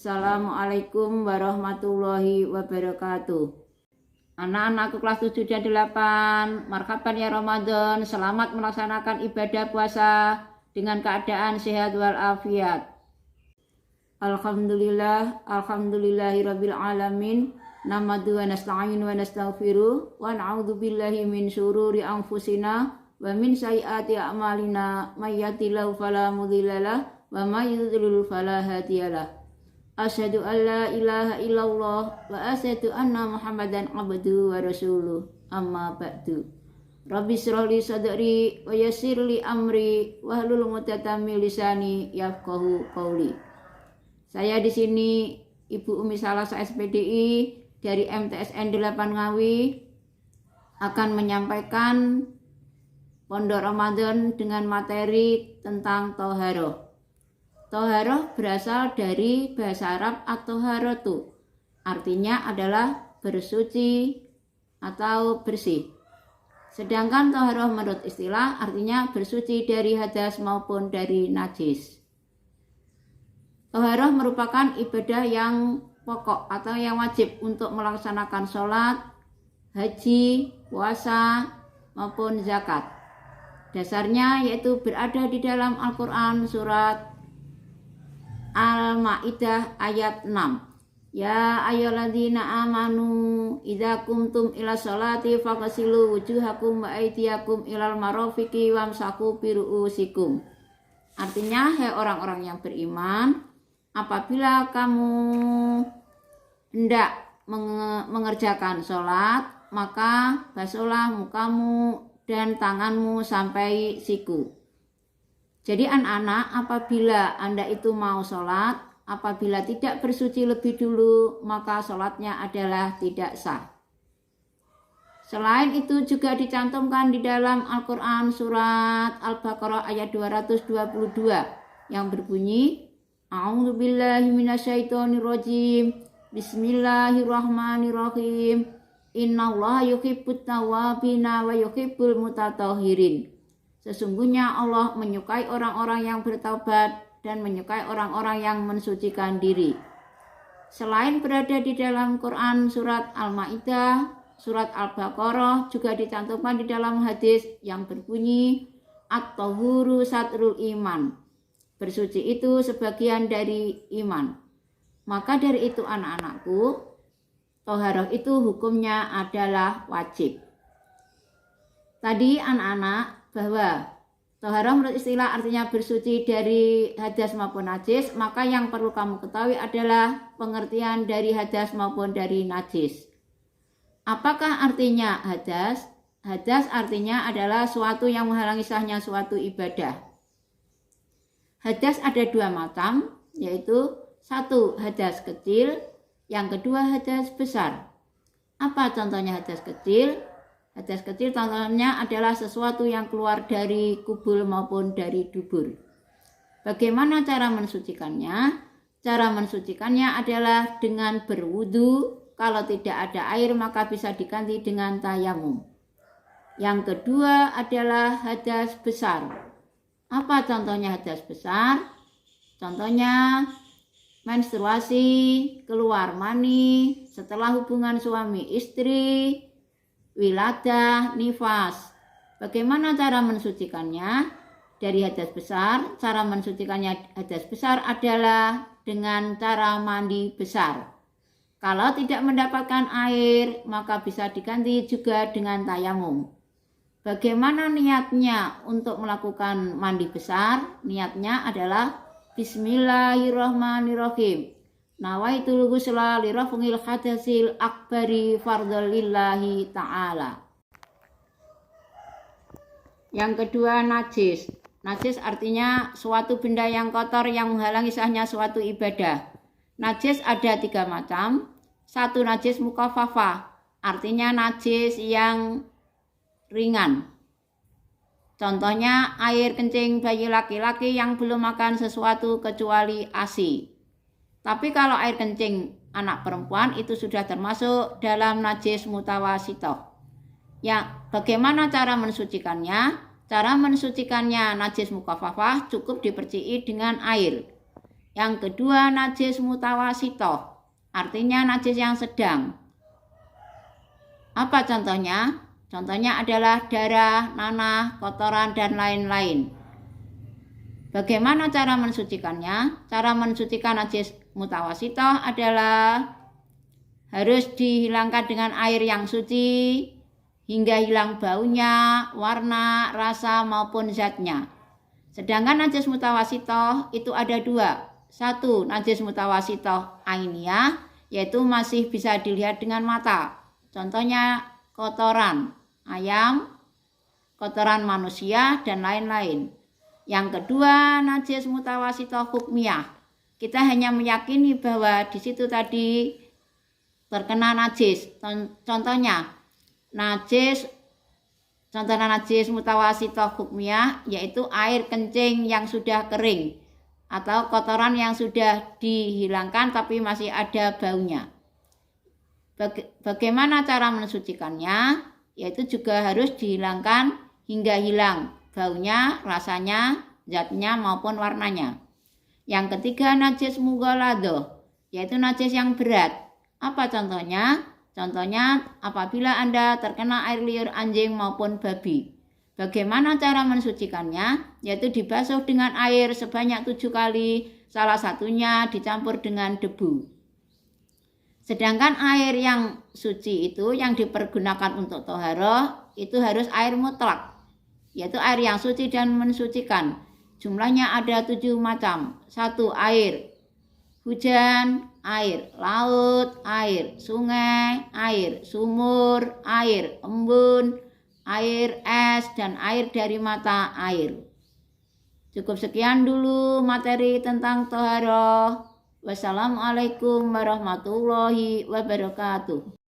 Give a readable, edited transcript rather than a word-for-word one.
Assalamualaikum warahmatullahi wabarakatuh. Anak-anakku kelas 7 dan 8, marhaban ya Ramadan. Selamat melaksanakan ibadah puasa dengan keadaan sehat walafiat. Alhamdulillahirabbil alamin. Namadu wa nasta'in wa nastaghfiruh wa na'udzu billahi min syururi anfusina wa min sayyiati a'malina. May yahdihillahu fala mudhillalah wa may yudlil fala hadiyalah. Asyhadu an la ilaha illallah wa asyhadu anna Muhammadan abduhu wa rasuluh. Amma ba'du. Rabbi shrah li sadri wa yassir li amri wahlul 'uqdatam min lisani yafqahu qauli. Saya di sini Ibu Umi Salasa SPDI dari MTSN 8 Ngawi akan menyampaikan Pondok Ramadan dengan materi tentang Toharoh. Toharoh berasal dari bahasa Arab at-toharatu, artinya adalah bersuci atau bersih. Sedangkan toharoh menurut istilah artinya bersuci dari hadas maupun dari najis. Toharoh merupakan ibadah yang pokok atau yang wajib untuk melaksanakan sholat, haji, puasa maupun zakat. Dasarnya yaitu berada di dalam Al-Quran surat Al-Ma'idah ayat 6. Ya ayyuhalladzina amanu idza qumtum ila sholati faghsilu wujuhakum wa aydiyakum ilal marafiqi wamsahu bi ru'usikum. Artinya, hai orang-orang yang beriman, apabila kamu hendak mengerjakan sholat, maka basuhlah mukamu dan tanganmu sampai siku. Jadi anak-anak, apabila Anda itu mau sholat, apabila tidak bersuci lebih dulu, maka sholatnya adalah tidak sah. Selain itu juga dicantumkan di dalam Al-Quran surat Al-Baqarah ayat 222 yang berbunyi, A'udzubillahi minasyaitonirrajim, Bismillahirrahmanirrahim, Innallaha yuhibbut tawwabina wa yuhibbul mutatahhirin. Sesungguhnya Allah menyukai orang-orang yang bertaubat dan menyukai orang-orang yang mensucikan diri. Selain berada di dalam Quran surat Al-Ma'idah, surat Al-Baqarah juga dicantumkan di dalam hadis yang berbunyi At-tahuru satrul iman. Bersuci itu sebagian dari iman. Maka dari itu anak-anakku, toharoh itu hukumnya adalah wajib. Tadi anak-anak bahwa toharoh menurut istilah artinya bersuci dari hadas maupun najis, maka yang perlu kamu ketahui adalah pengertian dari hadas maupun dari najis. Apakah artinya hadas? Hadas artinya adalah suatu yang menghalangi sahnya suatu ibadah. Hadas ada dua macam, yaitu satu hadas kecil, yang kedua hadas besar. Apa contohnya hadas kecil? Hadas kecil contohnya adalah sesuatu yang keluar dari kubul maupun dari dubur. Bagaimana cara mensucikannya? Cara mensucikannya adalah dengan berwudu. Kalau tidak ada air maka bisa diganti dengan tayamum. Yang kedua adalah hadas besar. Apa contohnya hadas besar? Contohnya menstruasi, keluar mani, setelah hubungan suami istri, wiladah, nifas. Bagaimana cara mensucikannya? Dari hadas besar, cara mensucikannya hadas besar adalah dengan cara mandi besar. Kalau tidak mendapatkan air, maka bisa diganti juga dengan tayamum. Bagaimana niatnya untuk melakukan mandi besar? Niatnya adalah Bismillahirrahmanirrahim. Nawaitul ghusla li raf'il hadasil akbari fardhalillahi ta'ala. Yang kedua najis. Najis artinya suatu benda yang kotor yang menghalangi sahnya suatu ibadah. Najis ada tiga macam. Satu najis mukhafafah, artinya najis yang ringan. Contohnya air kencing bayi laki-laki yang belum makan sesuatu kecuali ASI. Tapi kalau air kencing anak perempuan itu sudah termasuk dalam najis mutawasitoh. Ya, bagaimana cara mensucikannya? Cara mensucikannya najis mukhafafah cukup diperciki dengan air. Yang kedua najis mutawasitoh, artinya najis yang sedang. Apa contohnya? Contohnya adalah darah, nanah, kotoran, dan lain-lain. Bagaimana cara mensucikannya? Cara mensucikan najis mutawasitoh adalah harus dihilangkan dengan air yang suci hingga hilang baunya, warna, rasa maupun zatnya. Sedangkan najis mutawasitoh itu ada dua. Satu, najis mutawasitoh ainiyah, yaitu masih bisa dilihat dengan mata. Contohnya kotoran ayam, kotoran manusia, dan lain-lain. Yang kedua, najis mutawasitoh hukmiyah. Kita hanya meyakini bahwa di situ tadi terkena najis. Contohnya najis mutawasitoh hukmiyah yaitu air kencing yang sudah kering atau kotoran yang sudah dihilangkan tapi masih ada baunya. Bagaimana cara mensucikannya? Yaitu juga harus dihilangkan hingga hilang baunya, rasanya, zatnya maupun warnanya. Yang ketiga najis mughaladhah, yaitu najis yang berat. Apa contohnya? Contohnya apabila Anda terkena air liur anjing maupun babi. Bagaimana cara mensucikannya? Yaitu dibasuh dengan air sebanyak 7 kali, salah satunya dicampur dengan debu. Sedangkan air yang suci itu yang dipergunakan untuk toharoh itu harus air mutlak, yaitu air yang suci dan mensucikan. Jumlahnya ada 7 macam. 1. Air hujan, air laut, air sungai, air sumur, air embun, air es, dan air dari mata air. Cukup sekian dulu materi tentang toharoh. Wassalamualaikum warahmatullahi wabarakatuh.